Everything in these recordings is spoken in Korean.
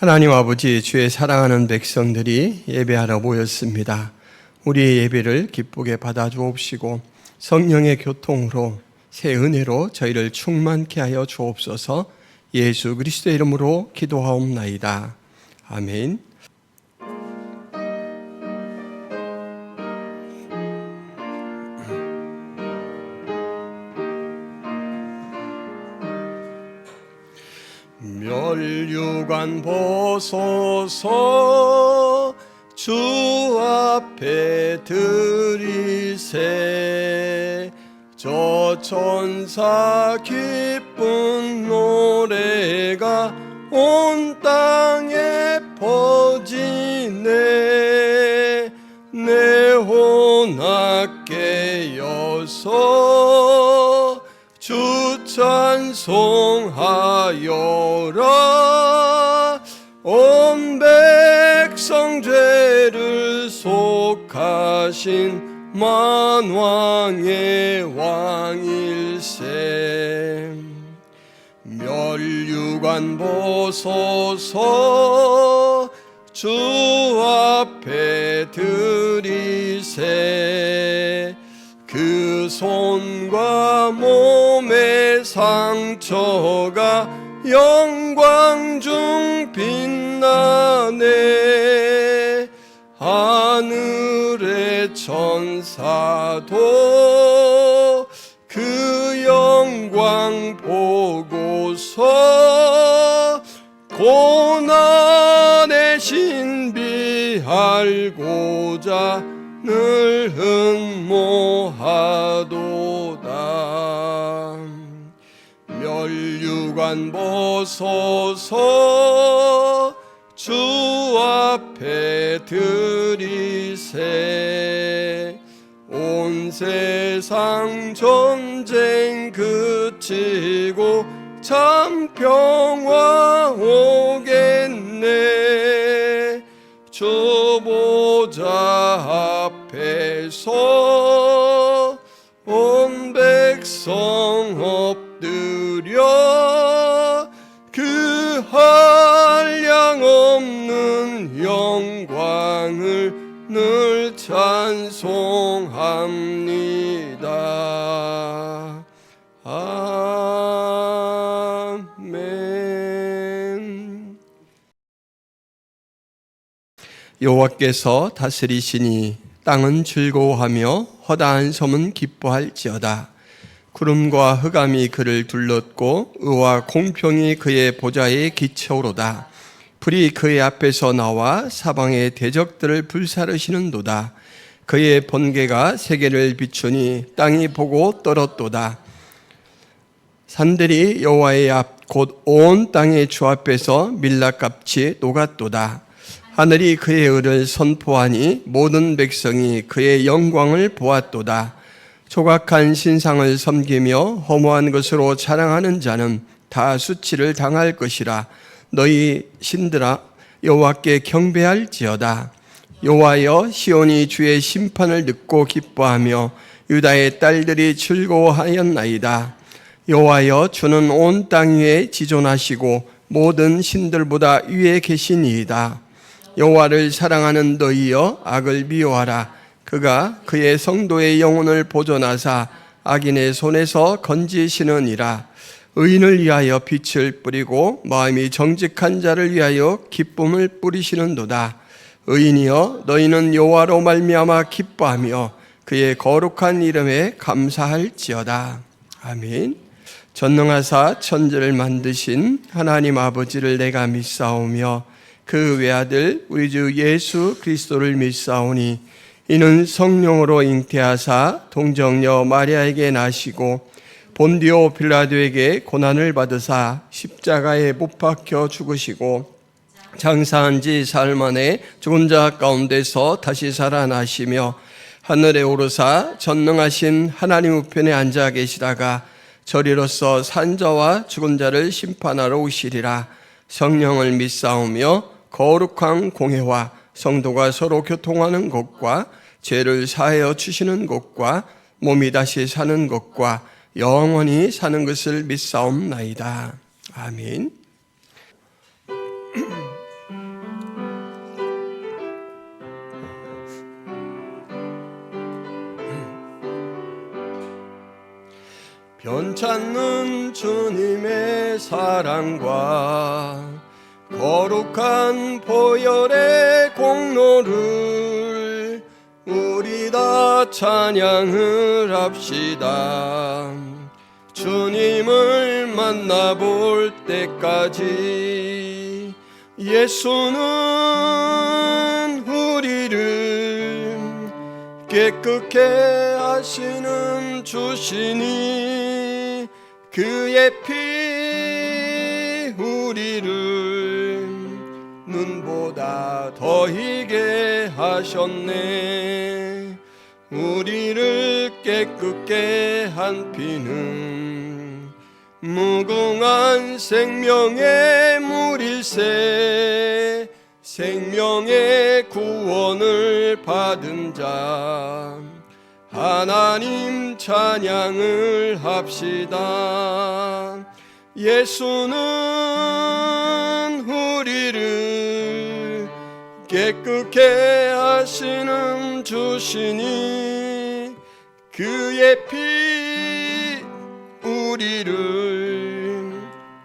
하나님 아버지, 주의 사랑하는 백성들이 예배하러 모였습니다. 우리의 예배를 기쁘게 받아주옵시고 성령의 교통으로 새 은혜로 저희를 충만케 하여 주옵소서. 예수 그리스도의 이름으로 기도하옵나이다. 아멘. 멸류관 벗어서 주 앞에 드리세. 저 천사 기쁜 노래가 온 땅에 퍼지네. 내 혼악 깨어서 주 찬송하여라. 온 백성 죄를 속하신 만왕의 왕일세. 멸류관 벗어서 주 앞에 드리세. 그 손과 몸의 상처가 영광 중 빛나네. 하늘의 천사도 그 영광 보고서 고난의 신비 알고자 늘 흠모하도다. 멸류관 벗어서 주 앞에 드리세. 온 세상 전쟁 그치고 참 평화 오겠네. 주 보좌 앞에서 온 백성 엎드려 그 한량없는 영광을 늘 찬송합니다. 아멘. 여호와께서 다스리시니 땅은 즐거워하며 허다한 섬은 기뻐할지어다. 구름과 흑암이 그를 둘렀고 의와 공평이 그의 보좌에 기쳐오로다. 불이 그의 앞에서 나와 사방의 대적들을 불사르시는도다. 그의 번개가 세계를 비추니 땅이 보고 떨었도다. 산들이 여호와의 앞 곧 온 땅의 주 앞에서 밀랍같이 녹았도다. 하늘이 그의 의를 선포하니 모든 백성이 그의 영광을 보았도다. 조각한 신상을 섬기며 허무한 것으로 자랑하는 자는 다 수치를 당할 것이라. 너희 신들아 여호와께 경배할지어다. 여호와여, 시온이 주의 심판을 듣고 기뻐하며 유다의 딸들이 즐거워하였나이다. 여호와여, 주는 온 땅 위에 지존하시고 모든 신들보다 위에 계시니이다. 여호와를 사랑하는 너희여, 악을 미워하라. 그가 그의 성도의 영혼을 보존하사 악인의 손에서 건지시느니라. 의인을 위하여 빛을 뿌리고 마음이 정직한 자를 위하여 기쁨을 뿌리시는도다. 의인이여, 너희는 여호와로 말미암아 기뻐하며 그의 거룩한 이름에 감사할지어다. 아멘. 전능하사 천지를 만드신 하나님 아버지를 내가 믿사오며 그 외아들 우리 주 예수 그리스도를 믿사오니 이는 성령으로 잉태하사 동정녀 마리아에게 나시고 본디오 빌라도에게 고난을 받으사 십자가에 못 박혀 죽으시고 장사한 지 사흘 만에 죽은 자 가운데서 다시 살아나시며 하늘에 오르사 전능하신 하나님 우편에 앉아 계시다가 저리로서 산 자와 죽은 자를 심판하러 오시리라. 성령을 믿사오며 거룩한 공회와 성도가 서로 교통하는 것과 죄를 사하여 주시는 것과 몸이 다시 사는 것과 영원히 사는 것을 믿사옵나이다. 아멘. 변찮는 주님의 사랑과 거룩한 보혈의 공로를 우리 다 찬양을 합시다. 주님을 만나볼 때까지 예수는 우리를 깨끗게 하시는 주시니 그의 피 우리를 눈보다 더 희게 하셨네. 우리를 깨끗게 한 피는 무궁한 생명의 물일세. 생명의 구원을 받은 자 하나님 찬양을 합시다. 예수는 우리를 깨끗게 하시는 주시니 그의 피 우리를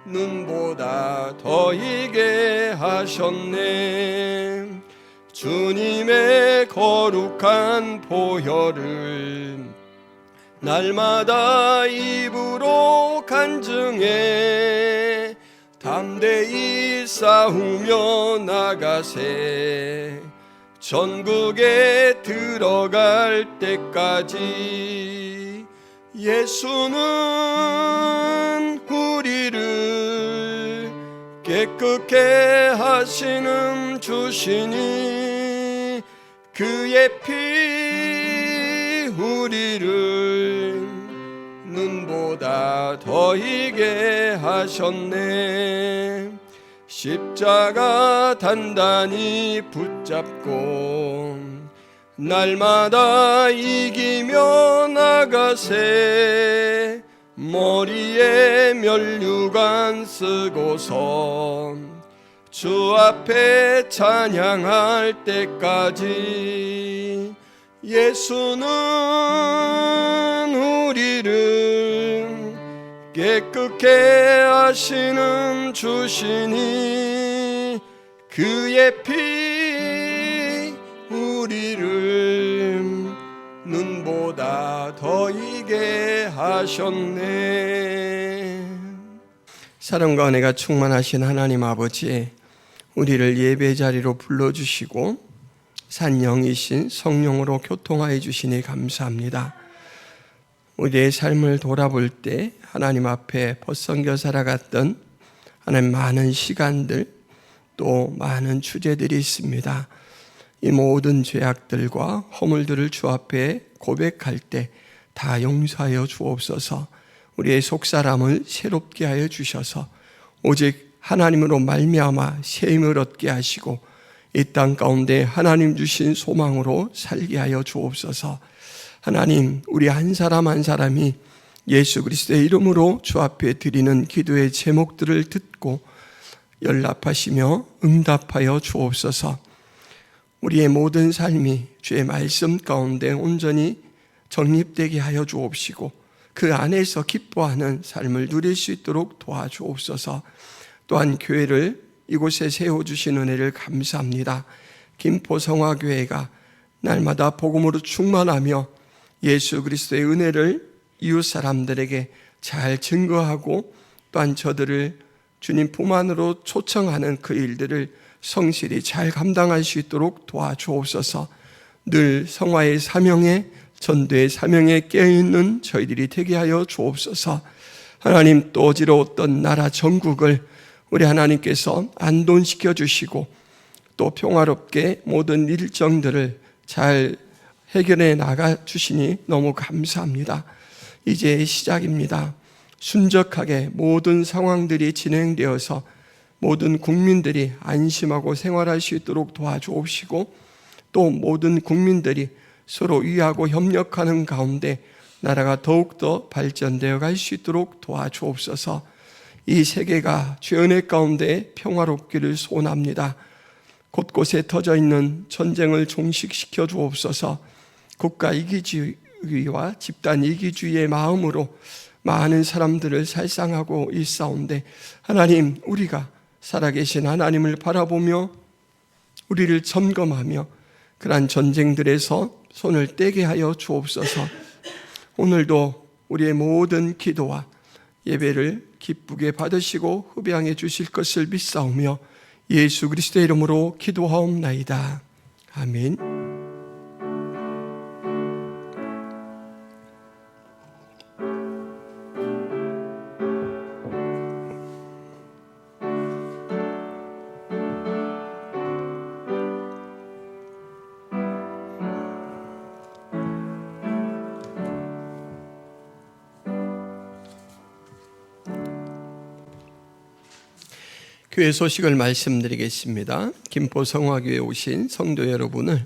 눈보다 더 희게 하셨네. 주님의 거룩한 보혈을 날마다 입으로 간증해 담대히 싸우며 나가세. 전국에 들어갈 때까지 예수는 우리를 깨끗게 하시는 주시니 그의 피 우리를 눈보다 더 희게 하셨네. 십자가 단단히 붙잡고 날마다 이기며 나가세. 머리에 면류관 쓰고서 주 앞에 찬양할 때까지 예수는 우리를 깨끗게 하시는 주시니 그의 피 우리를 눈보다 더 희게 하셨네. 사랑과 은혜가 충만하신 하나님 아버지, 우리를 예배 자리로 불러주시고 산영이신 성령으로 교통하여 주시니 감사합니다. 우리의 삶을 돌아볼 때 하나님 앞에 벗성겨 살아갔던 하나님 많은 시간들, 또 많은 주제들이 있습니다. 이 모든 죄악들과 허물들을 주 앞에 고백할 때 다 용서하여 주옵소서. 우리의 속사람을 새롭게 하여 주셔서 오직 하나님으로 말미암아 새 힘을 얻게 하시고 이 땅 가운데 하나님 주신 소망으로 살게 하여 주옵소서. 하나님, 우리 한 사람 한 사람이 예수 그리스도의 이름으로 주 앞에 드리는 기도의 제목들을 듣고 연락하시며 응답하여 주옵소서. 우리의 모든 삶이 주의 말씀 가운데 온전히 정립되게 하여 주옵시고 그 안에서 기뻐하는 삶을 누릴 수 있도록 도와주옵소서. 또한 교회를 이곳에 세워주신 은혜를 감사합니다. 김포성화교회가 날마다 복음으로 충만하며 예수 그리스도의 은혜를 이웃 사람들에게 잘 증거하고 또한 저들을 주님 품 안으로 초청하는 그 일들을 성실히 잘 감당할 수 있도록 도와주옵소서. 늘 성화의 사명에, 전도의 사명에 깨어있는 저희들이 되게 하여 주옵소서. 하나님, 또 어지러웠던 나라 전국을 우리 하나님께서 안돈시켜 주시고 또 평화롭게 모든 일정들을 잘 해결해 나가 주시니 너무 감사합니다. 이제 시작입니다. 순적하게 모든 상황들이 진행되어서 모든 국민들이 안심하고 생활할 수 있도록 도와주옵시고 또 모든 국민들이 서로 위하고 협력하는 가운데 나라가 더욱더 발전되어 갈 수 있도록 도와주옵소서. 이 세계가 주의 은혜 가운데 평화롭기를 소원합니다. 곳곳에 터져 있는 전쟁을 종식시켜 주옵소서. 국가 이기주의와 집단 이기주의의 마음으로 많은 사람들을 살상하고 있사온데 하나님, 우리가 살아계신 하나님을 바라보며 우리를 점검하며 그러한 전쟁들에서 손을 떼게 하여 주옵소서. 오늘도 우리의 모든 기도와 예배를 기쁘게 받으시고 흡양해 주실 것을 믿사오며 예수 그리스도의 이름으로 기도하옵나이다. 아멘. 교회 소식을 말씀드리겠습니다. 김포 성화교회에 오신 성도 여러분을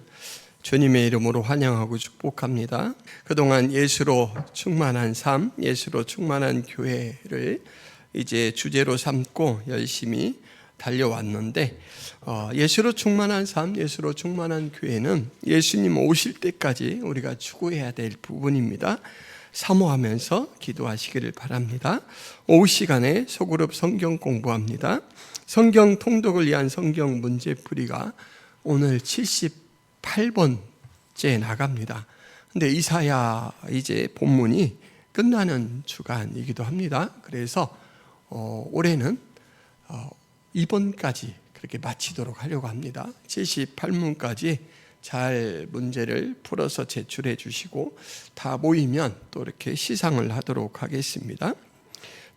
주님의 이름으로 환영하고 축복합니다. 그동안 예수로 충만한 삶, 예수로 충만한 교회를 이제 주제로 삼고 열심히 달려왔는데, 예수로 충만한 삶, 예수로 충만한 교회는 예수님 오실 때까지 우리가 추구해야 될 부분입니다. 사모하면서 기도하시기를 바랍니다. 오후 시간에 소그룹 성경 공부합니다. 성경 통독을 위한 성경 문제풀이가 오늘 78번째 나갑니다. 근데 이사야 이제 본문이 끝나는 주간이기도 합니다. 그래서 올해는 2번까지 그렇게 마치도록 하려고 합니다. 78문까지 잘 문제를 풀어서 제출해 주시고 다 모이면 또 이렇게 시상을 하도록 하겠습니다.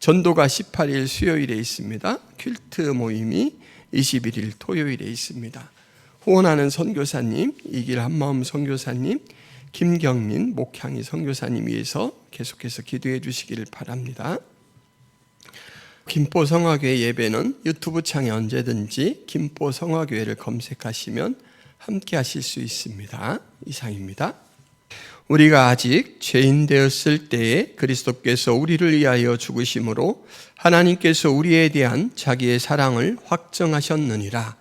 전도가 18일 수요일에 있습니다. 퀼트 모임이 21일 토요일에 있습니다. 후원하는 선교사님, 이길 한마음 선교사님, 김경민 목향이 선교사님 위해서 계속해서 기도해 주시기를 바랍니다. 김포 성화교회 예배는 유튜브 창에 언제든지 김포 성화교회를 검색하시면 함께 하실 수 있습니다. 이상입니다. 우리가 아직 죄인 되었을 때에 그리스도께서 우리를 위하여 죽으심으로 하나님께서 우리에 대한 자기의 사랑을 확정하셨느니라.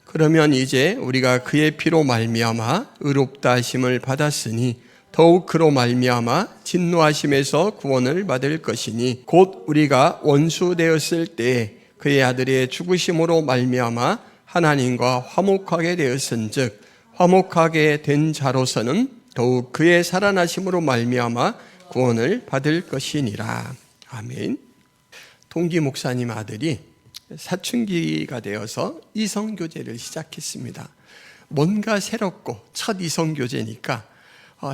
그러면 이제 우리가 그의 피로 말미암아 의롭다 하심을 받았으니 더욱 그로 말미암아 진노하심에서 구원을 받을 것이니 곧 우리가 원수 되었을 때에 그의 아들의 죽으심으로 말미암아 하나님과 화목하게 되었은즉 화목하게 된 자로서는 더욱 그의 살아나심으로 말미암아 구원을 받을 것이니라. 아멘. 동기 목사님 아들이 사춘기가 되어서 이성교제를 시작했습니다. 뭔가 새롭고 첫 이성교제니까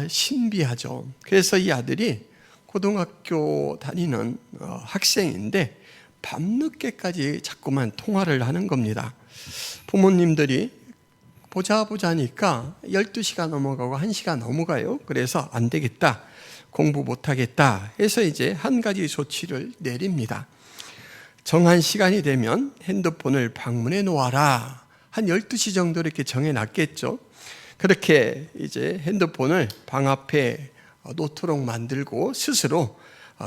신비하죠. 그래서 이 아들이 고등학교 다니는 학생인데 밤늦게까지 자꾸만 통화를 하는 겁니다. 부모님들이 보자니까 12시가 넘어가고 1시가 넘어가요. 그래서 안 되겠다, 공부 못하겠다 해서 이제 한 가지 조치를 내립니다. 정한 시간이 되면 핸드폰을 방문해 놓아라. 한 12시 정도 이렇게 정해놨겠죠. 그렇게 이제 핸드폰을 방 앞에 놓도록 만들고 스스로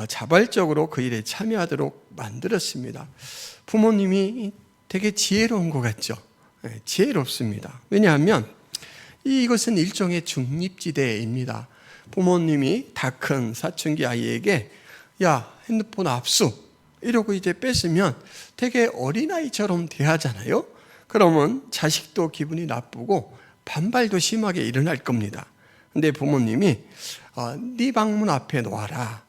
자발적으로 그 일에 참여하도록 만들었습니다. 부모님이 되게 지혜로운 것 같죠. 지혜롭습니다. 왜냐하면 이것은 일종의 중립지대입니다. 부모님이 다 큰 사춘기 아이에게 야, 핸드폰 압수 이러고 이제 뺏으면 되게 어린아이처럼 대하잖아요. 그러면 자식도 기분이 나쁘고 반발도 심하게 일어날 겁니다. 근데 부모님이 네 방문 앞에 놓아라.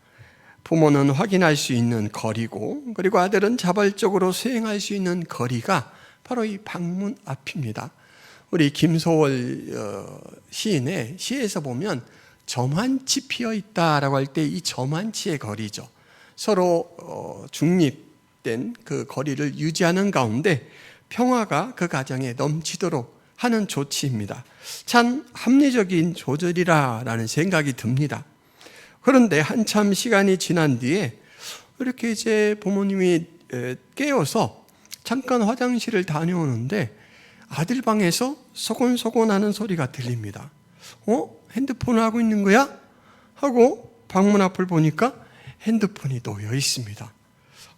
부모는 확인할 수 있는 거리고, 그리고 아들은 자발적으로 수행할 수 있는 거리가 바로 이 방문 앞입니다. 우리 김소월 시인의 시에서 보면 점한치 피어 있다라고 할 때 이 점한치의 거리죠. 서로 중립된 그 거리를 유지하는 가운데 평화가 그 가정에 넘치도록 하는 조치입니다. 참 합리적인 조절이라는 생각이 듭니다. 그런데 한참 시간이 지난 뒤에 이렇게 이제 부모님이 깨어서 잠깐 화장실을 다녀오는데 아들 방에서 소곤소곤 하는 소리가 들립니다. 핸드폰을 하고 있는 거야? 하고 방문 앞을 보니까 핸드폰이 놓여 있습니다.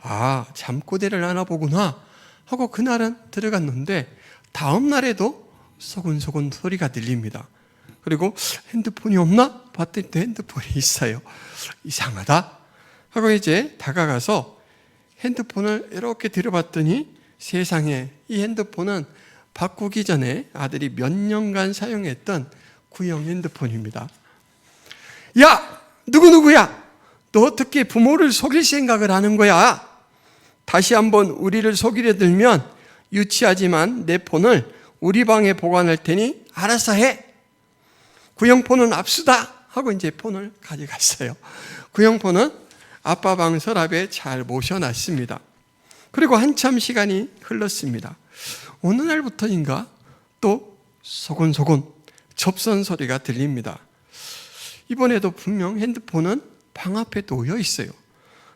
아, 잠꼬대를 하나 보구나 하고 그날은 들어갔는데 다음 날에도 소곤소곤 소리가 들립니다. 그리고 핸드폰이 없나? 봤더니 또 핸드폰이 있어요. 이상하다. 하고 이제 다가가서 핸드폰을 이렇게 들여봤더니 세상에 이 핸드폰은 바꾸기 전에 아들이 몇 년간 사용했던 구형 핸드폰입니다. 야! 누구야? 너 어떻게 부모를 속일 생각을 하는 거야? 다시 한번 우리를 속이려 들면 유치하지만 내 폰을 우리 방에 보관할 테니 알아서 해. 구형폰은 압수다 하고 이제 폰을 가져갔어요. 구형폰은 아빠 방 서랍에 잘 모셔놨습니다. 그리고 한참 시간이 흘렀습니다. 어느 날부터인가 또 소곤소곤 접선 소리가 들립니다. 이번에도 분명 핸드폰은 방 앞에 놓여 있어요.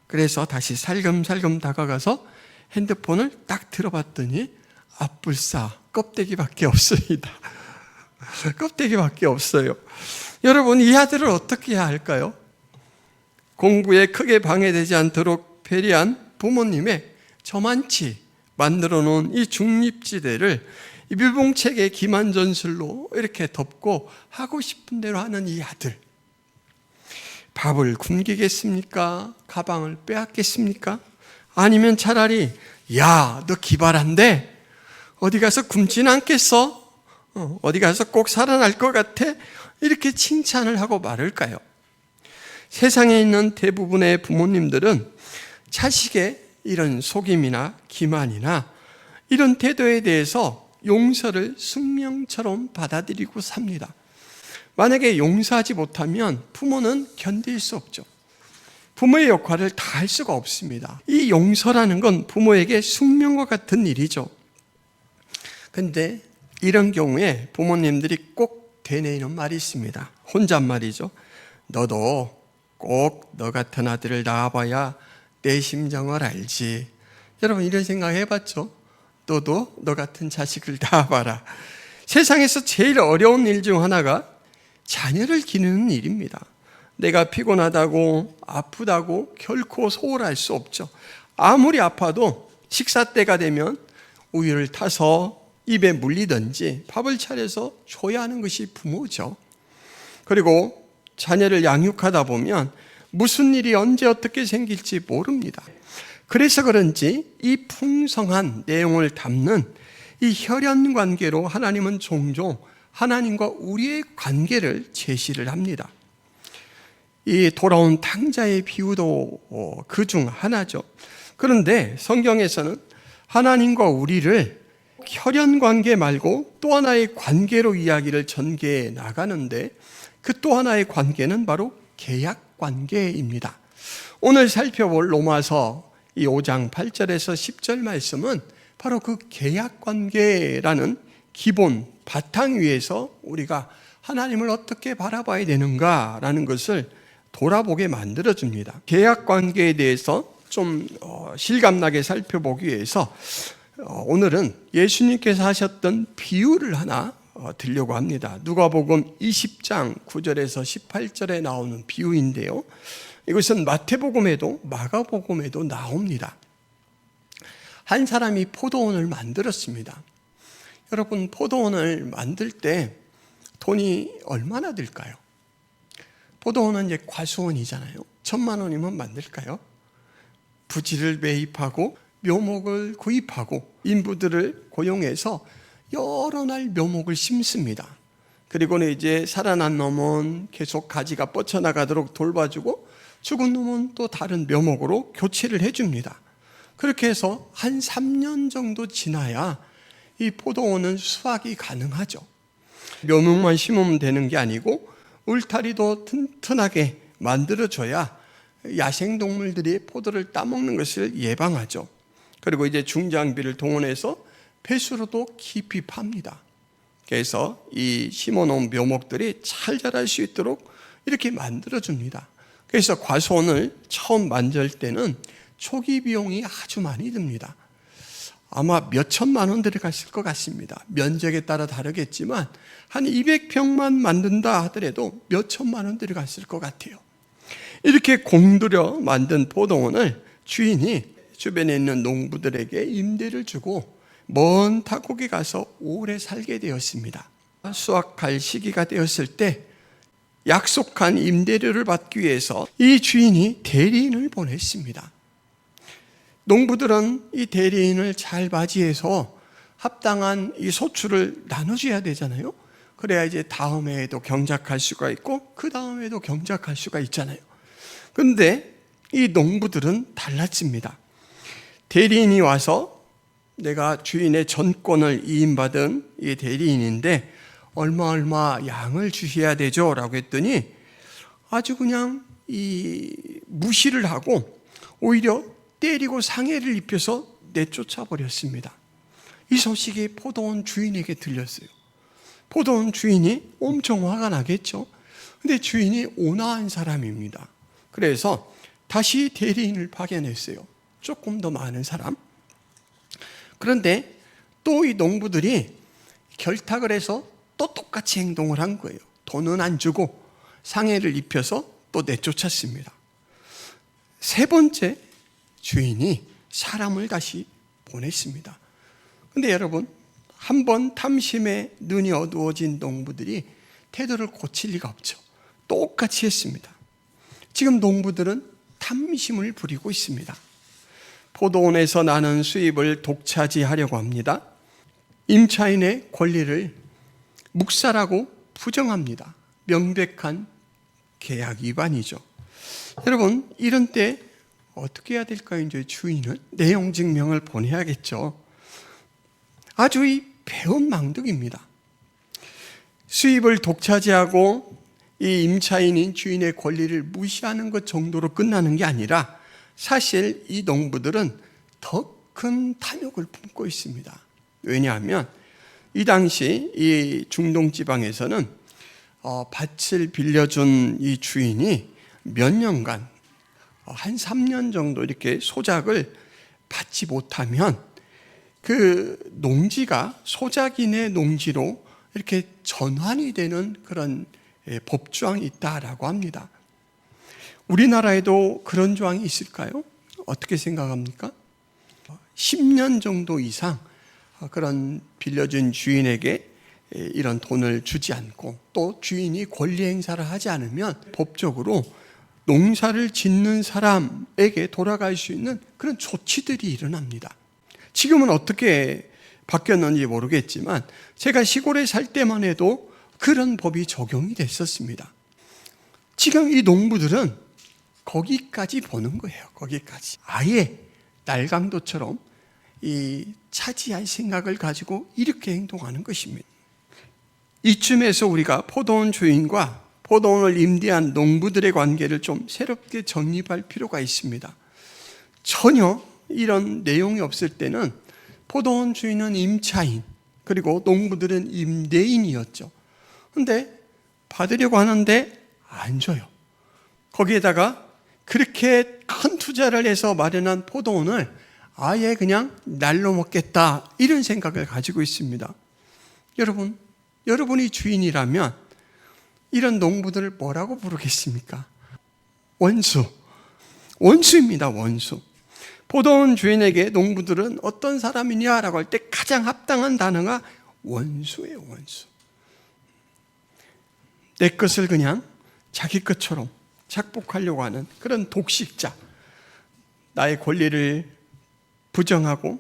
그래서 다시 살금살금 다가가서 핸드폰을 딱 들어봤더니 앞불사 껍데기밖에 없습니다. 껍데기밖에 없어요. 여러분, 이 아들을 어떻게 해야 할까요? 공부에 크게 방해되지 않도록 배려한 부모님의 저만치 만들어 놓은 이 중립지대를 이 묘봉책의 기만전술로 이렇게 덮고 하고 싶은 대로 하는 이 아들. 밥을 굶기겠습니까? 가방을 빼앗겠습니까? 아니면 차라리 야, 너 기발한데 어디 가서 굶지는 않겠어? 어디 가서 꼭 살아날 것 같아? 이렇게 칭찬을 하고 말을까요? 세상에 있는 대부분의 부모님들은 자식의 이런 속임이나 기만이나 이런 태도에 대해서 용서를 숙명처럼 받아들이고 삽니다. 만약에 용서하지 못하면 부모는 견딜 수 없죠. 부모의 역할을 다 할 수가 없습니다. 이 용서라는 건 부모에게 숙명과 같은 일이죠. 그런데 이런 경우에 부모님들이 꼭 되뇌이는 말이 있습니다. 혼잣말이죠. 너도 꼭 너 같은 아들을 낳아봐야 내 심정을 알지. 여러분, 이런 생각 해봤죠? 너도 너 같은 자식을 낳아봐라. 세상에서 제일 어려운 일 중 하나가 자녀를 기르는 일입니다. 내가 피곤하다고 아프다고 결코 소홀할 수 없죠. 아무리 아파도 식사 때가 되면 우유를 타서 입에 물리든지 밥을 차려서 줘야 하는 것이 부모죠. 그리고 자녀를 양육하다 보면 무슨 일이 언제 어떻게 생길지 모릅니다. 그래서 그런지 이 풍성한 내용을 담는 이 혈연 관계로 하나님은 종종 하나님과 우리의 관계를 제시를 합니다. 이 돌아온 탕자의 비유도 그 중 하나죠. 그런데 성경에서는 하나님과 우리를 혈연 관계 말고 또 하나의 관계로 이야기를 전개해 나가는데 그 또 하나의 관계는 바로 계약 관계입니다. 오늘 살펴볼 로마서 이 5장 8절에서 10절 말씀은 바로 그 계약 관계라는 기본 바탕 위에서 우리가 하나님을 어떻게 바라봐야 되는가라는 것을 돌아보게 만들어줍니다. 계약 관계에 대해서 좀 실감나게 살펴보기 위해서 오늘은 예수님께서 하셨던 비유를 하나 들려고 합니다. 누가복음 20장 9절에서 18절에 나오는 비유인데요. 이것은 마태복음에도 마가복음에도 나옵니다. 한 사람이 포도원을 만들었습니다. 여러분, 포도원을 만들 때 돈이 얼마나 들까요? 포도원은 이제 과수원이잖아요. 1,000만 원이면 만들까요? 부지를 매입하고 묘목을 구입하고 인부들을 고용해서 여러 날 묘목을 심습니다. 그리고는 이제 살아난 놈은 계속 가지가 뻗쳐나가도록 돌봐주고 죽은 놈은 또 다른 묘목으로 교체를 해줍니다. 그렇게 해서 한 3년 정도 지나야 이 포도원은 수확이 가능하죠. 묘목만 심으면 되는 게 아니고 울타리도 튼튼하게 만들어줘야 야생동물들이 포도를 따먹는 것을 예방하죠. 그리고 이제 중장비를 동원해서 배수로도 깊이 팝니다. 그래서 이 심어놓은 묘목들이 잘 자랄 수 있도록 이렇게 만들어줍니다. 그래서 과수원을 처음 만들 때는 초기 비용이 아주 많이 듭니다. 아마 몇 천만 원 들어갔을 것 같습니다. 면적에 따라 다르겠지만 한 200평만 만든다 하더라도 몇 천만 원 들어갔을 것 같아요. 이렇게 공들여 만든 포도원을 주인이 주변에 있는 농부들에게 임대를 주고 먼 타국에 가서 오래 살게 되었습니다. 수확할 시기가 되었을 때 약속한 임대료를 받기 위해서 이 주인이 대리인을 보냈습니다. 농부들은 이 대리인을 잘 맞이해서 합당한 이 소출을 나눠줘야 되잖아요. 그래야 이제 다음 해에도 경작할 수가 있고 그 다음 해에도 경작할 수가 있잖아요. 그런데 이 농부들은 달라집니다. 대리인이 와서 내가 주인의 전권을 이임받은 이 대리인인데 얼마 양을 주셔야 되죠 라고 했더니 아주 그냥 무시를 하고 오히려 때리고 상해를 입혀서 내쫓아 버렸습니다. 이 소식이 포도원 주인에게 들렸어요. 포도원 주인이 엄청 화가 나겠죠. 근데 주인이 온화한 사람입니다. 그래서 다시 대리인을 파견했어요. 조금 더 많은 사람. 그런데 또 이 농부들이 결탁을 해서 또 똑같이 행동을 한 거예요. 돈은 안 주고 상해를 입혀서 또 내쫓았습니다. 세 번째 주인이 사람을 다시 보냈습니다. 그런데 여러분, 한번 탐심에 눈이 어두워진 농부들이 태도를 고칠 리가 없죠. 똑같이 했습니다. 지금 농부들은 탐심을 부리고 있습니다. 포도원에서 나는 수입을 독차지하려고 합니다. 임차인의 권리를 묵살하고 부정합니다. 명백한 계약 위반이죠. 여러분, 이런 때 어떻게 해야 될까요? 이제 주인은 내용 증명을 보내야겠죠. 아주 이 배은망덕입니다. 수입을 독차지하고 이 임차인인 주인의 권리를 무시하는 것 정도로 끝나는 게 아니라 사실 이 농부들은 더 큰 탐욕을 품고 있습니다. 왜냐하면 이 당시 이 중동 지방에서는 밭을 빌려준 이 주인이 몇 년간 한 3년 정도 이렇게 소작을 받지 못하면 그 농지가 소작인의 농지로 이렇게 전환이 되는 그런 법조항이 있다라고 합니다. 우리나라에도 그런 조항이 있을까요? 어떻게 생각합니까? 10년 정도 이상 그런 빌려준 주인에게 이런 돈을 주지 않고 또 주인이 권리 행사를 하지 않으면 법적으로 농사를 짓는 사람에게 돌아갈 수 있는 그런 조치들이 일어납니다. 지금은 어떻게 바뀌었는지 모르겠지만 제가 시골에 살 때만 해도 그런 법이 적용이 됐었습니다. 지금 이 농부들은 거기까지 보는 거예요. 거기까지. 아예 날강도처럼 이 차지할 생각을 가지고 이렇게 행동하는 것입니다. 이쯤에서 우리가 포도원 주인과 포도원을 임대한 농부들의 관계를 좀 새롭게 정립할 필요가 있습니다. 전혀 이런 내용이 없을 때는 포도원 주인은 임차인, 그리고 농부들은 임대인이었죠. 그런데 받으려고 하는데 안 줘요. 거기에다가 그렇게 큰 투자를 해서 마련한 포도원을 아예 그냥 날로 먹겠다, 이런 생각을 가지고 있습니다. 여러분, 여러분이 주인이라면 이런 농부들을 뭐라고 부르겠습니까? 원수입니다. 원수. 포도원 주인에게 농부들은 어떤 사람이냐라고 할 때 가장 합당한 단어가 원수예요. 원수. 내 것을 그냥 자기 것처럼 착복하려고 하는 그런 독식자, 나의 권리를 부정하고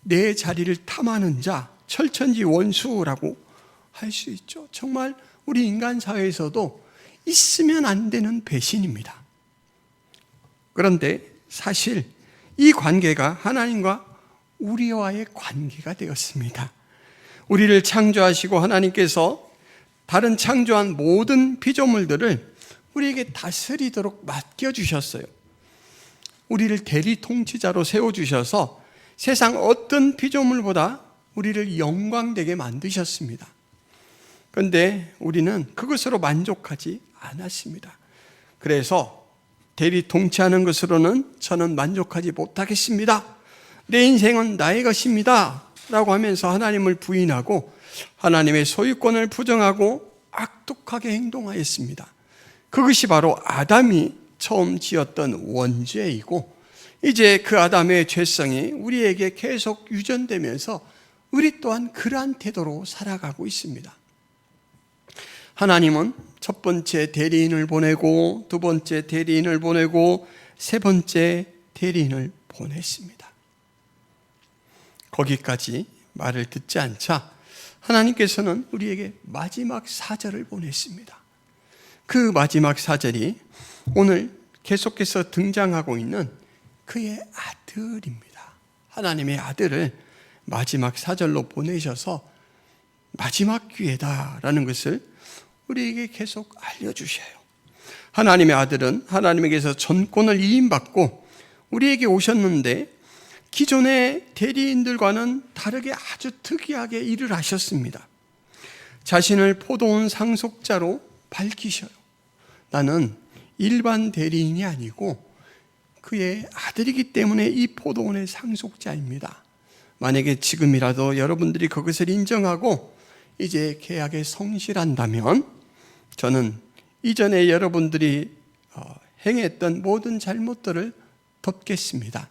내 자리를 탐하는 자, 철천지 원수라고 할 수 있죠. 정말 우리 인간 사회에서도 있으면 안 되는 배신입니다. 그런데 사실 이 관계가 하나님과 우리와의 관계가 되었습니다. 우리를 창조하시고 하나님께서 다른 창조한 모든 피조물들을 우리에게 다스리도록 맡겨주셨어요. 우리를 대리 통치자로 세워주셔서 세상 어떤 피조물보다 우리를 영광되게 만드셨습니다. 그런데 우리는 그것으로 만족하지 않았습니다. 그래서 대리 통치하는 것으로는 저는 만족하지 못하겠습니다. 내 인생은 나의 것입니다 라고 하면서 하나님을 부인하고 하나님의 소유권을 부정하고 악독하게 행동하였습니다. 그것이 바로 아담이 처음 지었던 원죄이고, 이제 그 아담의 죄성이 우리에게 계속 유전되면서 우리 또한 그러한 태도로 살아가고 있습니다. 하나님은 첫 번째 대리인을 보내고 두 번째 대리인을 보내고 세 번째 대리인을 보냈습니다. 거기까지 말을 듣지 않자 하나님께서는 우리에게 마지막 사절을 보냈습니다. 그 마지막 사절이 오늘 계속해서 등장하고 있는 그의 아들입니다. 하나님의 아들을 마지막 사절로 보내셔서 마지막 기회다라는 것을 우리에게 계속 알려주셔요. 하나님의 아들은 하나님에게서 전권을 이임받고 우리에게 오셨는데 기존의 대리인들과는 다르게 아주 특이하게 일을 하셨습니다. 자신을 포도원 상속자로 밝히셔요. 나는 일반 대리인이 아니고 그의 아들이기 때문에 이 포도원의 상속자입니다. 만약에 지금이라도 여러분들이 그것을 인정하고 이제 계약에 성실한다면 저는 이전에 여러분들이 행했던 모든 잘못들을 덮겠습니다.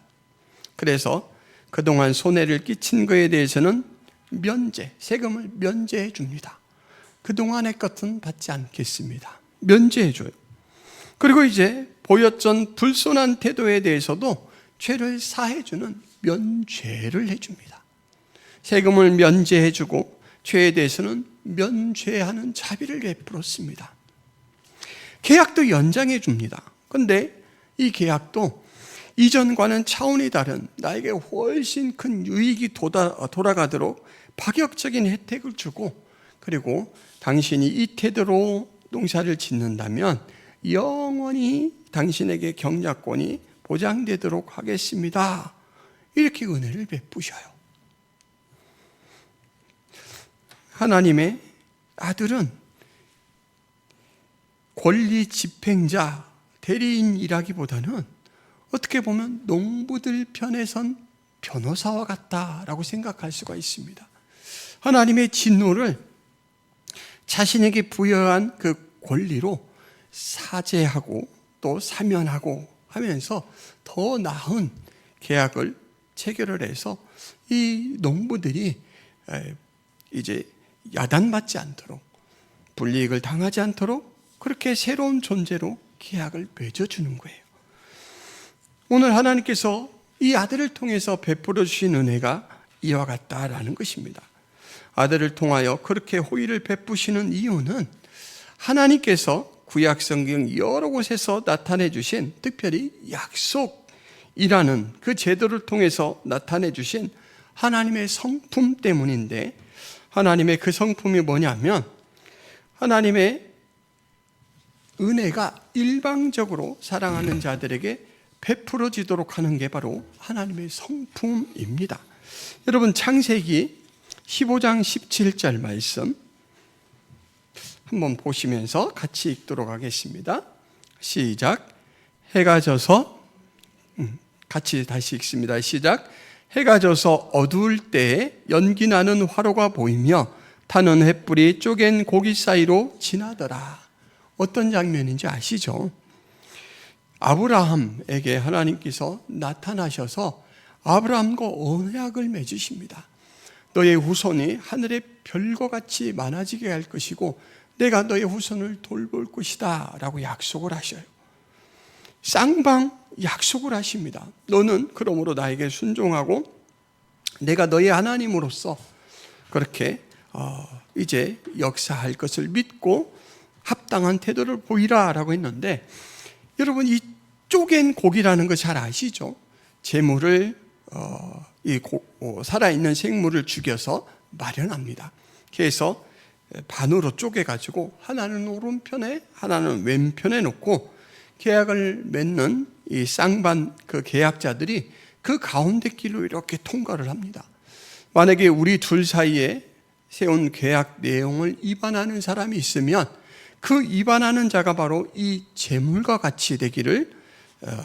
그래서 그동안 손해를 끼친 것에 대해서는 세금을 면제해 줍니다. 그동안의 것은 받지 않겠습니다. 면제해 줘요. 그리고 이제 보였던 불손한 태도에 대해서도 죄를 사해 주는 면죄를 해 줍니다. 세금을 면제해 주고 죄에 대해서는 면죄하는 자비를 베풀었습니다. 계약도 연장해 줍니다. 그런데 이 계약도 이전과는 차원이 다른 나에게 훨씬 큰 유익이 돌아가도록 파격적인 혜택을 주고, 그리고 당신이 이 태도로 농사를 짓는다면 영원히 당신에게 경작권이 보장되도록 하겠습니다. 이렇게 은혜를 베푸셔요. 하나님의 아들은 권리 집행자, 대리인이라기보다는 어떻게 보면 농부들 편에 선 변호사와 같다라고 생각할 수가 있습니다. 하나님의 진노를 자신에게 부여한 그 권리로 사죄하고 또 사면하고 하면서 더 나은 계약을 체결을 해서 이 농부들이 이제 야단받지 않도록, 불이익을 당하지 않도록 그렇게 새로운 존재로 계약을 맺어주는 거예요. 오늘 하나님께서 이 아들을 통해서 베풀어 주신 은혜가 이와 같다라는 것입니다. 아들을 통하여 그렇게 호의를 베푸시는 이유는 하나님께서 구약 성경 여러 곳에서 나타내 주신, 특별히 약속이라는 그 제도를 통해서 나타내 주신 하나님의 성품 때문인데, 하나님의 그 성품이 뭐냐면 하나님의 은혜가 일방적으로 사랑하는 자들에게 베풀어지도록 하는 게 바로 하나님의 성품입니다. 여러분, 창세기 15장 17절 말씀 한번 보시면서 같이 읽도록 하겠습니다. 시작. 해가 져서, 같이 다시 읽습니다. 시작. 해가 져서 어두울 때에 연기 나는 화로가 보이며 타는 횃불이 쪼갠 고기 사이로 지나더라. 어떤 장면인지 아시죠? 아브라함에게 하나님께서 나타나셔서 아브라함과 언약을 맺으십니다. 너의 후손이 하늘의 별과 같이 많아지게 할 것이고 내가 너의 후손을 돌볼 것이다 라고 약속을 하셔요. 쌍방 약속을 하십니다. 너는 그러므로 나에게 순종하고 내가 너의 하나님으로서 그렇게 이제 역사할 것을 믿고 합당한 태도를 보이라 라고 했는데, 여러분, 이 쪼갠 고기라는 거 잘 아시죠? 제물을 살아있는 생물을 죽여서 마련합니다. 그래서 반으로 쪼개가지고 하나는 오른편에 하나는 왼편에 놓고 계약을 맺는 이 쌍반 그 계약자들이 그 가운데 길로 이렇게 통과를 합니다. 만약에 우리 둘 사이에 세운 계약 내용을 위반하는 사람이 있으면 그 위반하는 자가 바로 이 제물과 같이 되기를,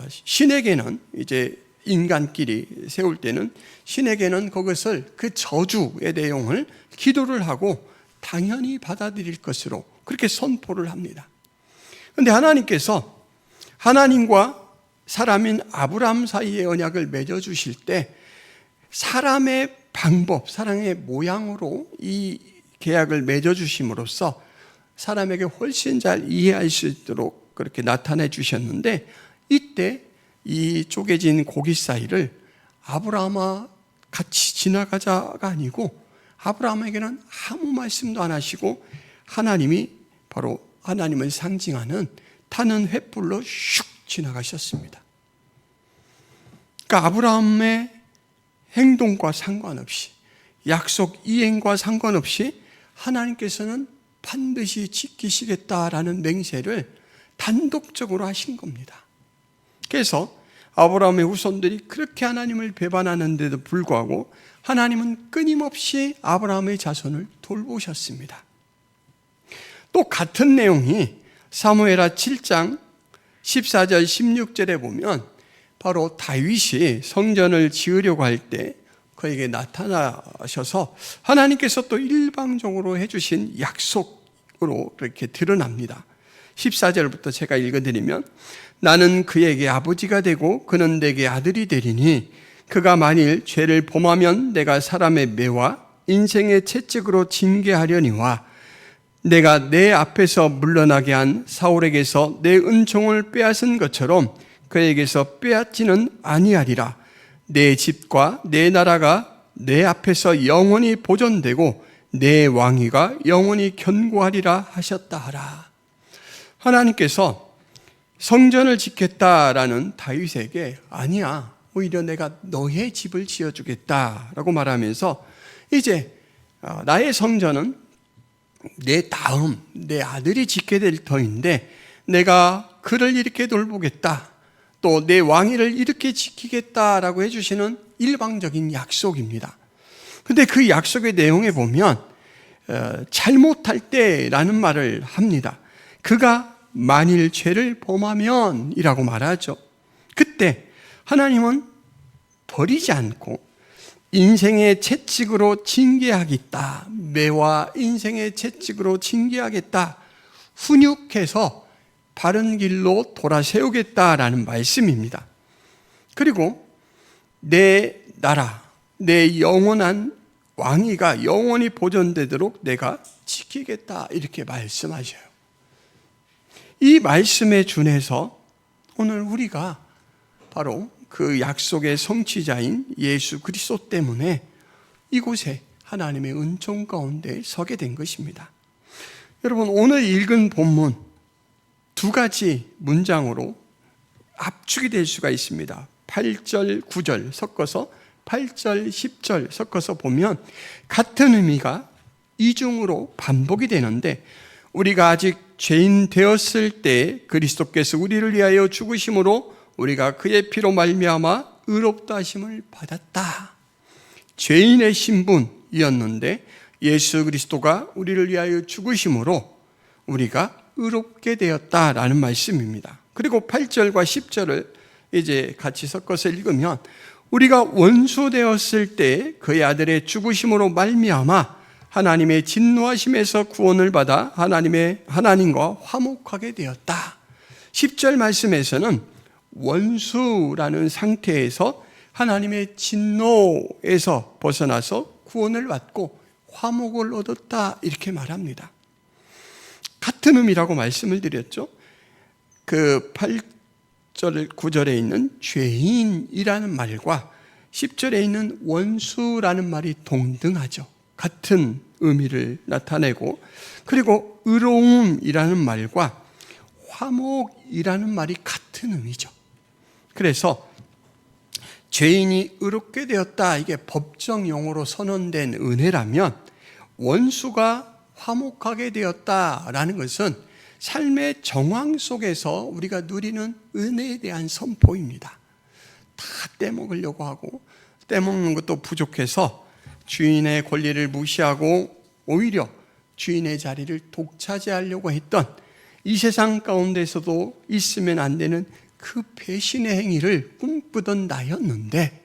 신에게는 이제 인간끼리 세울 때는 신에게는 그것을, 그 저주의 내용을 기도를 하고 당연히 받아들일 것으로 그렇게 선포를 합니다. 그런데 하나님께서 하나님과 사람인 아브라함 사이의 언약을 맺어주실 때 사람의 방법, 사람의 모양으로 이 계약을 맺어주심으로써 사람에게 훨씬 잘 이해할 수 있도록 그렇게 나타내 주셨는데, 이때 이 쪼개진 고기 사이를 아브라함과 같이 지나가자가 아니고 아브라함에게는 아무 말씀도 안 하시고 하나님이 바로 하나님을 상징하는 타는 횃불로 슉 지나가셨습니다. 그러니까 아브라함의 행동과 상관없이, 약속 이행과 상관없이 하나님께서는 반드시 지키시겠다라는 맹세를 단독적으로 하신 겁니다. 그래서 아브라함의 후손들이 그렇게 하나님을 배반하는데도 불구하고 하나님은 끊임없이 아브라함의 자손을 돌보셨습니다. 또 같은 내용이 사무엘하 7장 14절 16절에 보면 바로 다윗이 성전을 지으려고 할 때 그에게 나타나셔서 하나님께서 또 일방적으로 해주신 약속으로 이렇게 드러납니다. 14절부터 제가 읽어드리면, 나는 그에게 아버지가 되고 그는 내게 아들이 되리니 그가 만일 죄를 범하면 내가 사람의 매와 인생의 채찍으로 징계하려니와 내가 내 앞에서 물러나게 한 사울에게서 내 은총을 빼앗은 것처럼 그에게서 빼앗지는 아니하리라. 내 집과 내 나라가 내 앞에서 영원히 보존되고 내 왕위가 영원히 견고하리라 하셨다 하라. 하나님께서 성전을 짓겠다라는 다윗에게 아니야, 오히려 내가 너의 집을 지어주겠다라고 말하면서 이제 나의 성전은 내 다음 내 아들이 짓게 될 터인데 내가 그를 이렇게 돌보겠다, 또 내 왕위를 이렇게 지키겠다라고 해주시는 일방적인 약속입니다. 근데 그 약속의 내용에 보면 잘못할 때라는 말을 합니다. 그가 만일 죄를 범하면 이라고 말하죠. 그때 하나님은 버리지 않고 인생의 채찍으로 징계하겠다, 매와 인생의 채찍으로 징계하겠다, 훈육해서 바른 길로 돌아세우겠다라는 말씀입니다. 그리고 내 나라, 내 영원한 왕위가 영원히 보존되도록 내가 지키겠다, 이렇게 말씀하셔요. 이 말씀에 준해서 오늘 우리가 바로 그 약속의 성취자인 예수 그리스도 때문에 이곳에 하나님의 은총 가운데 서게 된 것입니다. 여러분, 오늘 읽은 본문 두 가지 문장으로 압축이 될 수가 있습니다. 8절, 9절 섞어서 8절, 10절 섞어서 보면 같은 의미가 이중으로 반복이 되는데, 우리가 아직 죄인 되었을 때 그리스도께서 우리를 위하여 죽으심으로 우리가 그의 피로 말미암아 의롭다 하심을 받았다. 죄인의 신분이었는데 예수 그리스도가 우리를 위하여 죽으심으로 우리가 의롭게 되었다라는 말씀입니다. 그리고 8절과 10절을 이제 같이 섞어서 읽으면 우리가 원수 되었을 때 그의 아들의 죽으심으로 말미암아 하나님의 진노하심에서 구원을 받아 하나님과 화목하게 되었다. 10절 말씀에서는 원수라는 상태에서 하나님의 진노에서 벗어나서 구원을 받고 화목을 얻었다, 이렇게 말합니다. 같은 의미라고 말씀을 드렸죠. 그 8절, 9절에 있는 죄인이라는 말과 10절에 있는 원수라는 말이 동등하죠. 같은 의미를 나타내고, 그리고 의로움이라는 말과 화목이라는 말이 같은 의미죠. 그래서 죄인이 의롭게 되었다, 이게 법정 용어로 선언된 은혜라면 원수가 화목하게 되었다라는 것은 삶의 정황 속에서 우리가 누리는 은혜에 대한 선포입니다. 다 떼먹으려고 하고 떼먹는 것도 부족해서 주인의 권리를 무시하고 오히려 주인의 자리를 독차지하려고 했던 이 세상 가운데서도 있으면 안 되는 그 배신의 행위를 꿈꾸던 나였는데,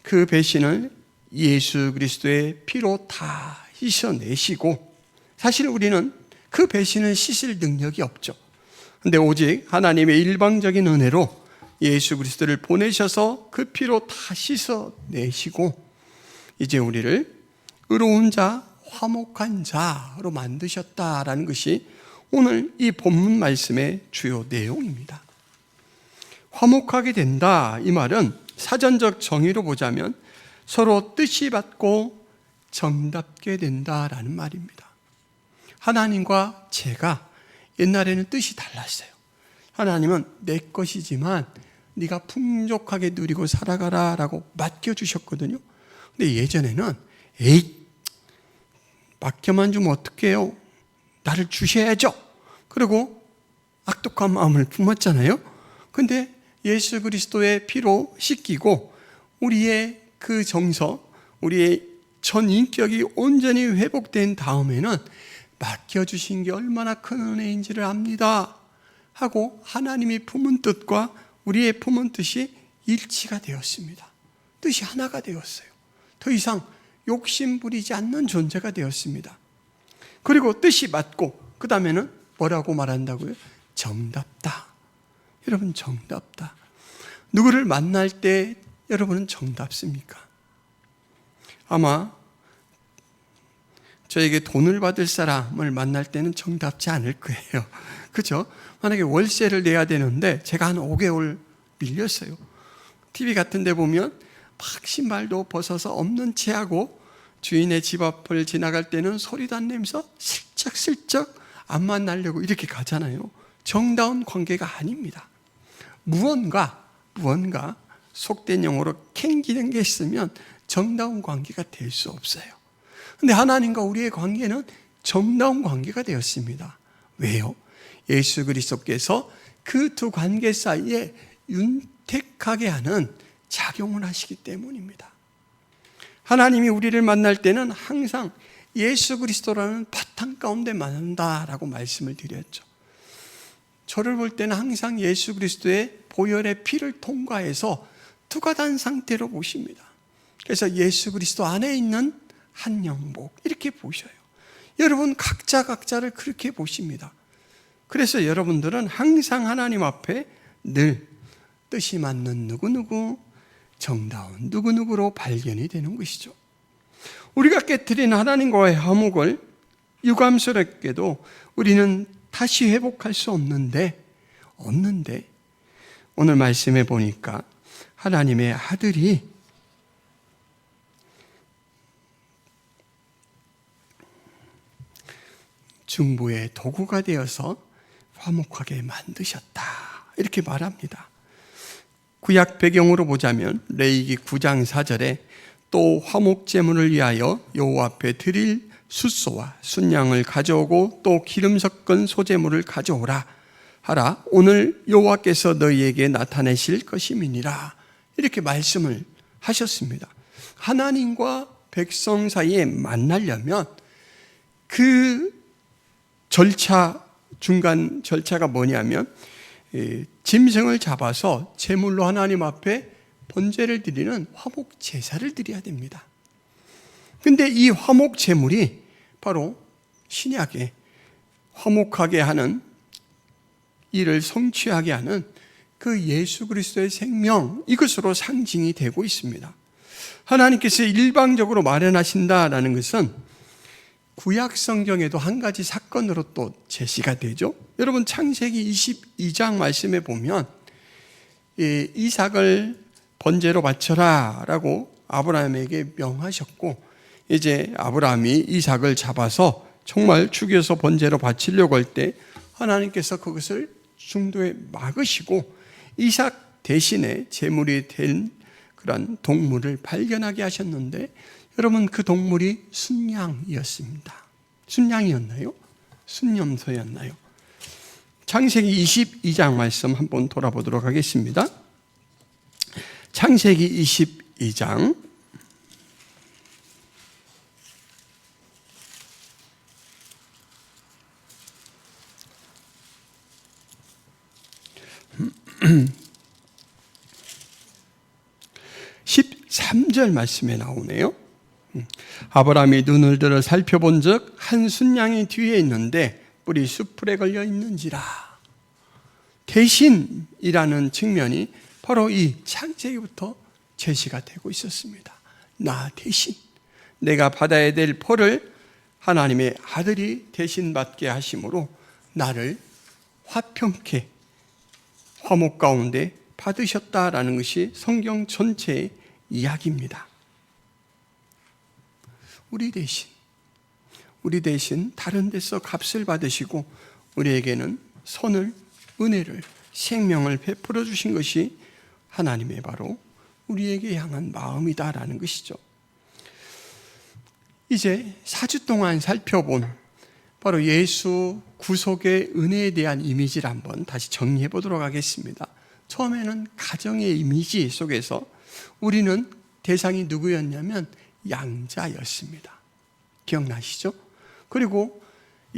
그 배신을 예수 그리스도의 피로 다 씻어내시고, 사실 우리는 그 배신을 씻을 능력이 없죠. 그런데 오직 하나님의 일방적인 은혜로 예수 그리스도를 보내셔서 그 피로 다 씻어내시고 이제 우리를 의로운 자, 화목한 자로 만드셨다라는 것이 오늘 이 본문 말씀의 주요 내용입니다. 화목하게 된다, 이 말은 사전적 정의로 보자면 서로 뜻이 맞고 정답게 된다라는 말입니다. 하나님과 제가 옛날에는 뜻이 달랐어요. 하나님은 내 것이지만 네가 풍족하게 누리고 살아가라 라고 맡겨주셨거든요. 근데 예전에는 에이, 맡겨만 주면 어떡해요? 나를 주셔야죠. 그리고 악독한 마음을 품었잖아요. 근데 예수 그리스도의 피로 씻기고 우리의 그 정서, 우리의 전 인격이 온전히 회복된 다음에는 맡겨주신 게 얼마나 큰 은혜인지를 압니다 하고 하나님이 품은 뜻과 우리의 품은 뜻이 일치가 되었습니다. 뜻이 하나가 되었어요. 더 이상 욕심 부리지 않는 존재가 되었습니다. 그리고 뜻이 맞고 그 다음에는 뭐라고 말한다고요? 정답다. 여러분, 정답다. 누구를 만날 때 여러분은 정답습니까? 아마 저에게 돈을 받을 사람을 만날 때는 정답지 않을 거예요. 그렇죠? 만약에 월세를 내야 되는데 제가 한 5개월 밀렸어요. TV 같은 데 보면 막 신발도 벗어서 없는 채 하고 주인의 집 앞을 지나갈 때는 소리도 안 내면서 슬쩍슬쩍 안 만나려고 이렇게 가잖아요. 정다운 관계가 아닙니다. 무언가 속된 용어로 캥기는 게 있으면 정다운 관계가 될 수 없어요. 근데 하나님과 우리의 관계는 정다운 관계가 되었습니다. 왜요? 예수 그리스도께서 그 두 관계 사이에 윤택하게 하는 작용을 하시기 때문입니다. 하나님이 우리를 만날 때는 항상 예수 그리스도라는 바탕 가운데 만난다라고 말씀을 드렸죠. 저를 볼 때는 항상 예수 그리스도의 보혈의 피를 통과해서 투과된 상태로 보십니다. 그래서 예수 그리스도 안에 있는 한 영복 이렇게 보셔요. 여러분 각자를 그렇게 보십니다. 그래서 여러분들은 항상 하나님 앞에 늘 뜻이 맞는 누구누구, 정다운 누구누구로 발견이 되는 것이죠. 우리가 깨뜨린 하나님과의 화목을 유감스럽게도 우리는 다시 회복할 수 없는데 오늘 말씀해 보니까 하나님의 아들이 중보의 도구가 되어서 화목하게 만드셨다 이렇게 말합니다. 구약 배경으로 보자면 레위기 9장 4절에 또 화목제물을 위하여 여호와 앞에 드릴 숫소와 순양을 가져오고 또 기름 섞은 소제물을 가져오라 하라. 오늘 여호와께서 너희에게 나타내실 것임이니라 이렇게 말씀을 하셨습니다. 하나님과 백성 사이에 만나려면 그 중간 절차가 뭐냐면 짐승을 잡아서 제물로 하나님 앞에 번제를 드리는 화목 제사를 드려야 됩니다. 근데 이 화목 제물이 바로 신약에 화목하게 하는 일을 성취하게 하는 그 예수 그리스도의 생명, 이것으로 상징이 되고 있습니다. 하나님께서 일방적으로 마련하신다라는 것은 구약 성경에도 한 가지 사건으로 또 제시가 되죠. 여러분 창세기 22장 말씀에 보면 이삭을 번제로 바쳐라 라고 아브라함에게 명하셨고 이제 아브라함이 이삭을 잡아서 정말 죽여서 번제로 바치려고 할 때 하나님께서 그것을 중도에 막으시고 이삭 대신에 제물이 된 그런 동물을 발견하게 하셨는데 여러분 그 동물이 순양이었습니다. 순양이었나요? 순염소였나요? 창세기 22장 말씀 한번 돌아보도록 하겠습니다. 창세기 22장 13절 말씀에 나오네요. 아브라함이 눈을 들어 살펴본 적 한 순양이 뒤에 있는데 뿔이 숯불에 걸려 있는지라. 대신이라는 측면이 바로 이 창세기부터 제시가 되고 있었습니다. 나 대신 내가 받아야 될 벌을 하나님의 아들이 대신 받게 하심으로 나를 화평케 화목 가운데 받으셨다라는 것이 성경 전체의 이야기입니다. 우리 대신 다른 데서 값을 받으시고 우리에게는 선을, 은혜를, 생명을 베풀어 주신 것이 하나님의 바로 우리에게 향한 마음이다라는 것이죠. 이제 4주 동안 살펴본 바로 예수 구속의 은혜에 대한 이미지를 한번 다시 정리해 보도록 하겠습니다. 처음에는 가정의 이미지 속에서 우리는 대상이 누구였냐면 양자였습니다. 기억나시죠? 그리고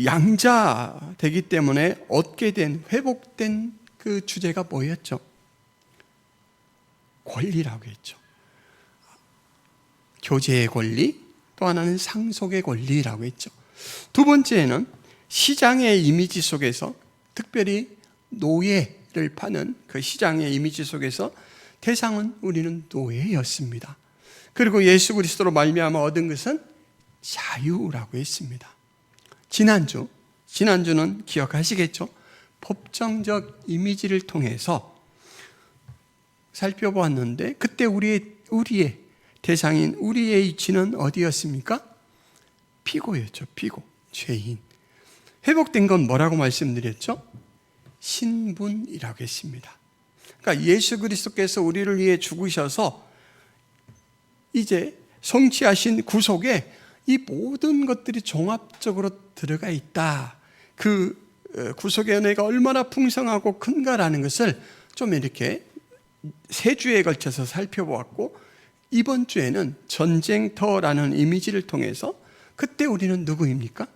양자 되기 때문에 얻게 된, 회복된 그 주제가 뭐였죠? 권리라고 했죠. 교제의 권리, 또 하나는 상속의 권리라고 했죠. 두 번째는 시장의 이미지 속에서, 특별히 노예를 파는 그 시장의 이미지 속에서 대상은 우리는 노예였습니다. 그리고 예수 그리스도로 말미암아 얻은 것은 자유라고 했습니다. 지난주는 기억하시겠죠? 법정적 이미지를 통해서 살펴보았는데 그때 우리의 대상인 우리의 위치는 어디였습니까? 피고였죠. 피고, 죄인. 회복된 건 뭐라고 말씀드렸죠? 신분이라고 했습니다. 그러니까 예수 그리스도께서 우리를 위해 죽으셔서 이제 성취하신 구속에 이 모든 것들이 종합적으로 들어가 있다. 그 구속의 은혜가 얼마나 풍성하고 큰가라는 것을 좀 이렇게 3주에 걸쳐서 살펴보았고, 이번 주에는 전쟁터라는 이미지를 통해서 그때 우리는 누구입니까?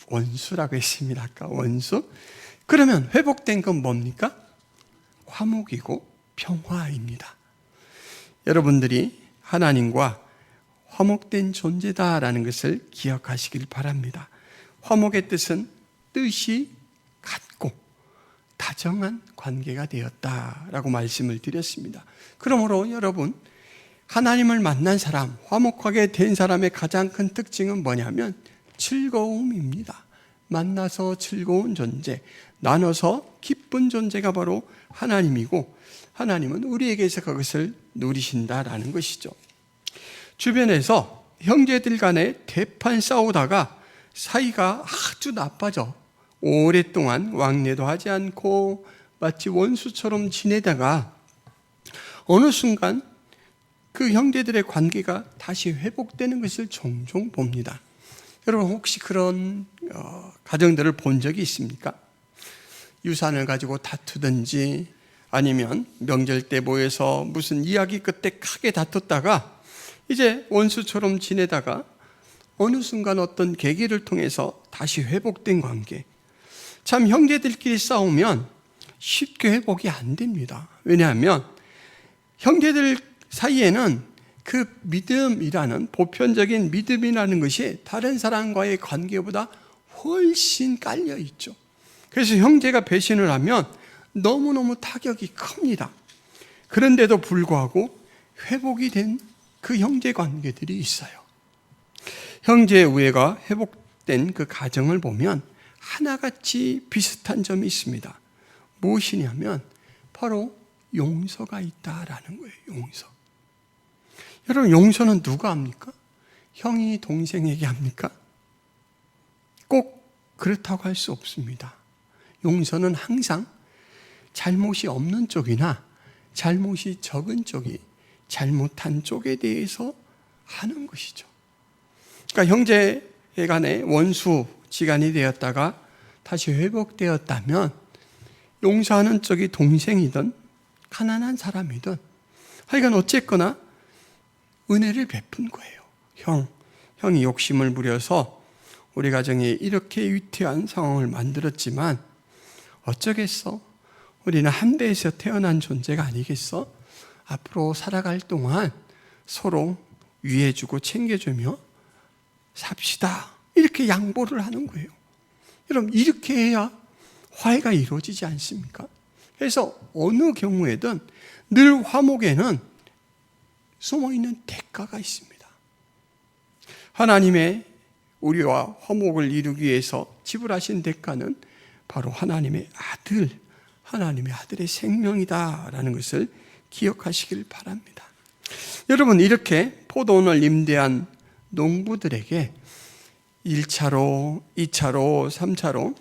원수라고 했습니다. 아까 원수. 그러면 회복된 건 뭡니까? 화목이고 평화입니다. 여러분들이 하나님과 화목된 존재다라는 것을 기억하시길 바랍니다. 화목의 뜻은 뜻이 같고 다정한 관계가 되었다라고 말씀을 드렸습니다. 그러므로 여러분, 하나님을 만난 사람, 화목하게 된 사람의 가장 큰 특징은 뭐냐면 즐거움입니다. 만나서 즐거운 존재, 나눠서 기쁜 존재가 바로 하나님이고, 하나님은 우리에게서 그것을 누리신다라는 것이죠. 주변에서 형제들 간에 대판 싸우다가 사이가 아주 나빠져 오랫동안 왕래도 하지 않고 마치 원수처럼 지내다가 어느 순간 그 형제들의 관계가 다시 회복되는 것을 종종 봅니다. 여러분, 혹시 그런 가정들을 본 적이 있습니까? 유산을 가지고 다투든지 아니면 명절 때 모여서 무슨 이야기 끝에 크게 다퉜다가 이제 원수처럼 지내다가 어느 순간 어떤 계기를 통해서 다시 회복된 관계. 참, 형제들끼리 싸우면 쉽게 회복이 안 됩니다. 왜냐하면 형제들 사이에는 그 믿음이라는, 보편적인 믿음이라는 것이 다른 사람과의 관계보다 훨씬 깔려 있죠. 그래서 형제가 배신을 하면 너무너무 타격이 큽니다. 그런데도 불구하고 회복이 된 그 형제 관계들이 있어요. 형제의 우애가 회복된 그 가정을 보면 하나같이 비슷한 점이 있습니다. 무엇이냐면 바로 용서가 있다라는 거예요. 용서. 여러분, 용서는 누가 합니까? 형이 동생에게 합니까? 꼭 그렇다고 할 수 없습니다. 용서는 항상 잘못이 없는 쪽이나 잘못이 적은 쪽이 잘못한 쪽에 대해서 하는 것이죠. 그러니까 형제 간에 원수지간이 되었다가 다시 회복되었다면 용서하는 쪽이 동생이든 가난한 사람이든 하여간 어쨌거나 은혜를 베푼 거예요. 형이 욕심을 부려서 우리 가정에 이렇게 위태한 상황을 만들었지만 어쩌겠어? 우리는 한 배에서 태어난 존재가 아니겠어? 앞으로 살아갈 동안 서로 위해주고 챙겨주며 삽시다. 이렇게 양보를 하는 거예요. 여러분, 이렇게 해야 화해가 이루어지지 않습니까? 그래서 어느 경우에든 늘 화목에는 숨어있는 대가가 있습니다. 하나님의 우리와 화목을 이루기 위해서 지불하신 대가는 바로 하나님의 아들, 하나님의 아들의 생명이다라는 것을 기억하시길 바랍니다. 여러분, 이렇게 포도원을 임대한 농부들에게 1차로, 2차로, 3차로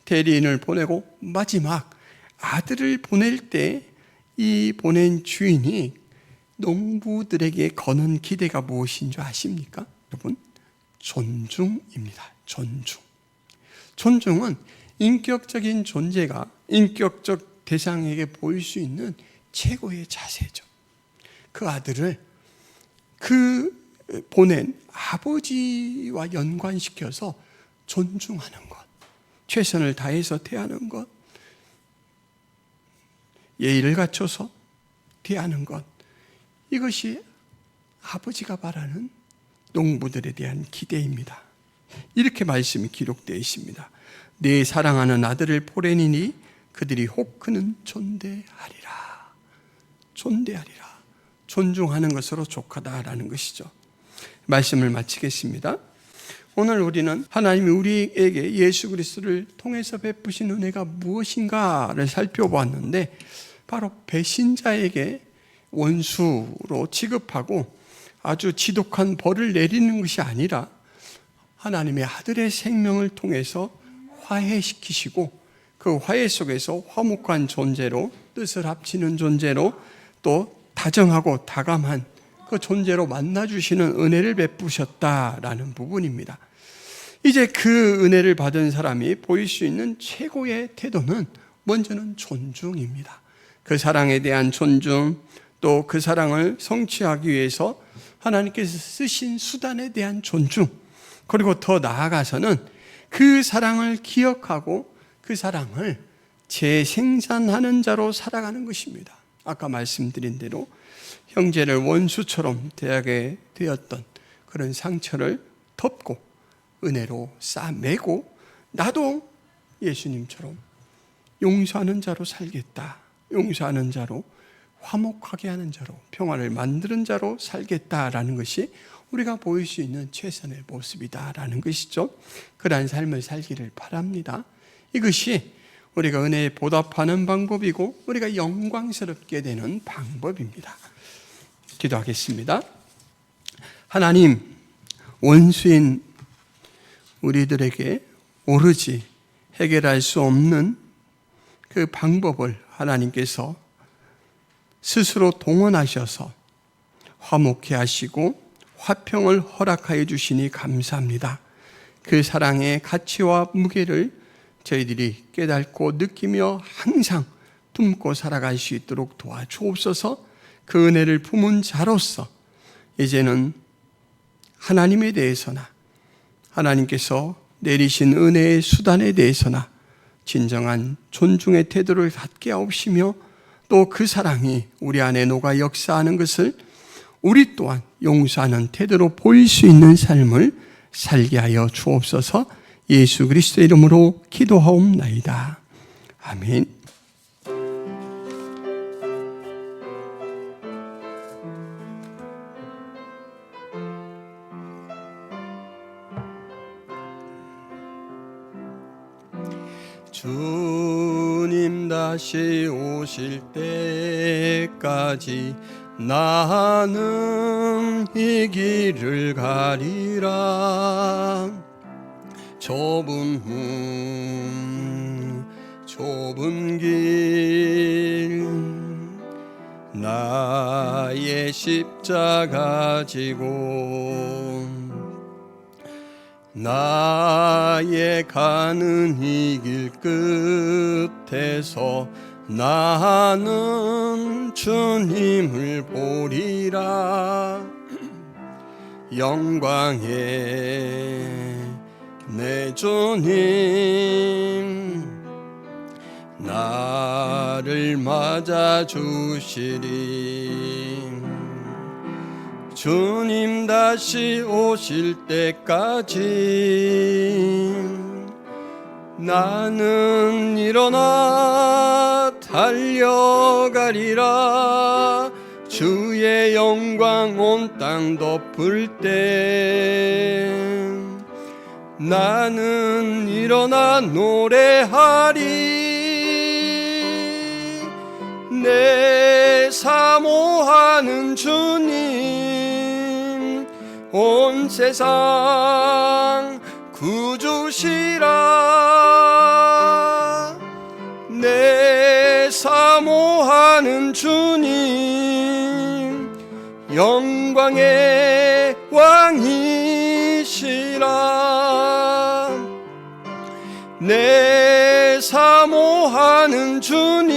대리인을 보내고 마지막 아들을 보낼 때 이 보낸 주인이 농부들에게 거는 기대가 무엇인 줄 아십니까? 여러분, 존중입니다. 존중. 존중은 인격적인 존재가 인격적 대상에게 보일 수 있는 최고의 자세죠. 그 아들을 그 보낸 아버지와 연관시켜서 존중하는 것, 최선을 다해서 대하는 것, 예의를 갖춰서 대하는 것, 이것이 아버지가 바라는 농부들에 대한 기대입니다. 이렇게 말씀이 기록되어 있습니다. 내 사랑하는 아들을 보내니니 그들이 혹 그는 존대하리라. 존대하리라. 존중하는 것으로 족하다라는 것이죠. 말씀을 마치겠습니다. 오늘 우리는 하나님이 우리에게 예수 그리스도를 통해서 베푸신 은혜가 무엇인가를 살펴보았는데, 바로 배신자에게 원수로 취급하고 아주 지독한 벌을 내리는 것이 아니라 하나님의 아들의 생명을 통해서 화해시키시고 그 화해 속에서 화목한 존재로, 뜻을 합치는 존재로, 또 다정하고 다감한 그 존재로 만나주시는 은혜를 베푸셨다라는 부분입니다. 이제 그 은혜를 받은 사람이 보일 수 있는 최고의 태도는 먼저는 존중입니다. 그 사랑에 대한 존중, 또 그 사랑을 성취하기 위해서 하나님께서 쓰신 수단에 대한 존중, 그리고 더 나아가서는 그 사랑을 기억하고 그 사랑을 재생산하는 자로 살아가는 것입니다. 아까 말씀드린 대로 형제를 원수처럼 대하게 되었던 그런 상처를 덮고 은혜로 싸매고, 나도 예수님처럼 용서하는 자로 살겠다, 용서하는 자로, 화목하게 하는 자로, 평화를 만드는 자로 살겠다라는 것이 우리가 보일 수 있는 최선의 모습이다라는 것이죠. 그러한 삶을 살기를 바랍니다. 이것이 우리가 은혜에 보답하는 방법이고 우리가 영광스럽게 되는 방법입니다. 기도하겠습니다. 하나님, 원수인 우리들에게 오로지 해결할 수 없는 그 방법을 하나님께서 스스로 동원하셔서 화목케 하시고 화평을 허락하여 주시니 감사합니다. 그 사랑의 가치와 무게를 저희들이 깨닫고 느끼며 항상 품고 살아갈 수 있도록 도와주옵소서. 그 은혜를 품은 자로서 이제는 하나님에 대해서나 하나님께서 내리신 은혜의 수단에 대해서나 진정한 존중의 태도를 갖게 하옵시며, 또 그 사랑이 우리 안에 녹아 역사하는 것을 우리 또한 용서하는 태도로 보일 수 있는 삶을 살게 하여 주옵소서. 예수 그리스도의 이름으로 기도하옵나이다. 아멘. 주님 다시 오실 때까지 나는 이 길을 가리라. 좁은 문, 좁은 길, 나의 십자가 지고 나의 가는 이 길 끝에서 나는 주님을 보리라. 영광의 내 주님 나를 맞아주시리. 주님 다시 오실 때까지 나는 일어나 달려가리라. 주의 영광 온 땅 덮을 때 나는 일어나 노래하리. 내 사모하는 주님 온 세상 구주시라. 내 사모하는 주님 영광의 왕이시라. 내 사모하는 주님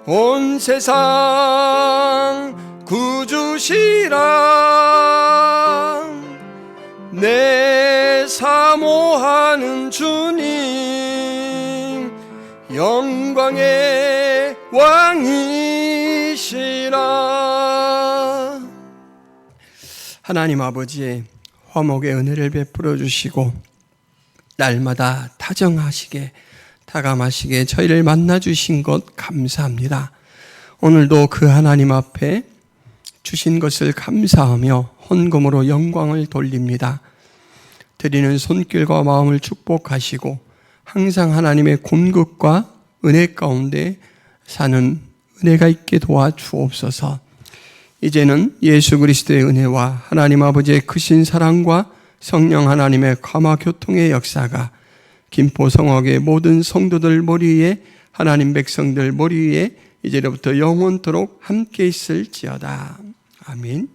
온 세상 구주시라. 내 사모하는 주님 영광의 왕이시라. 하나님 아버지의 화목의 은혜를 베풀어 주시고 날마다 다정하시게 다감하시게 저희를 만나 주신 것 감사합니다. 오늘도 그 하나님 앞에 주신 것을 감사하며 헌금으로 영광을 돌립니다. 드리는 손길과 마음을 축복하시고 항상 하나님의 공급과 은혜 가운데 사는 은혜가 있게 도와주옵소서. 이제는 예수 그리스도의 은혜와 하나님 아버지의 크신 사랑과 성령 하나님의 감화 교통의 역사가 김포 성악의 모든 성도들 머리 위에 하나님 백성들 머리 위에 이제로부터 영원토록 함께 있을지어다. 아멘.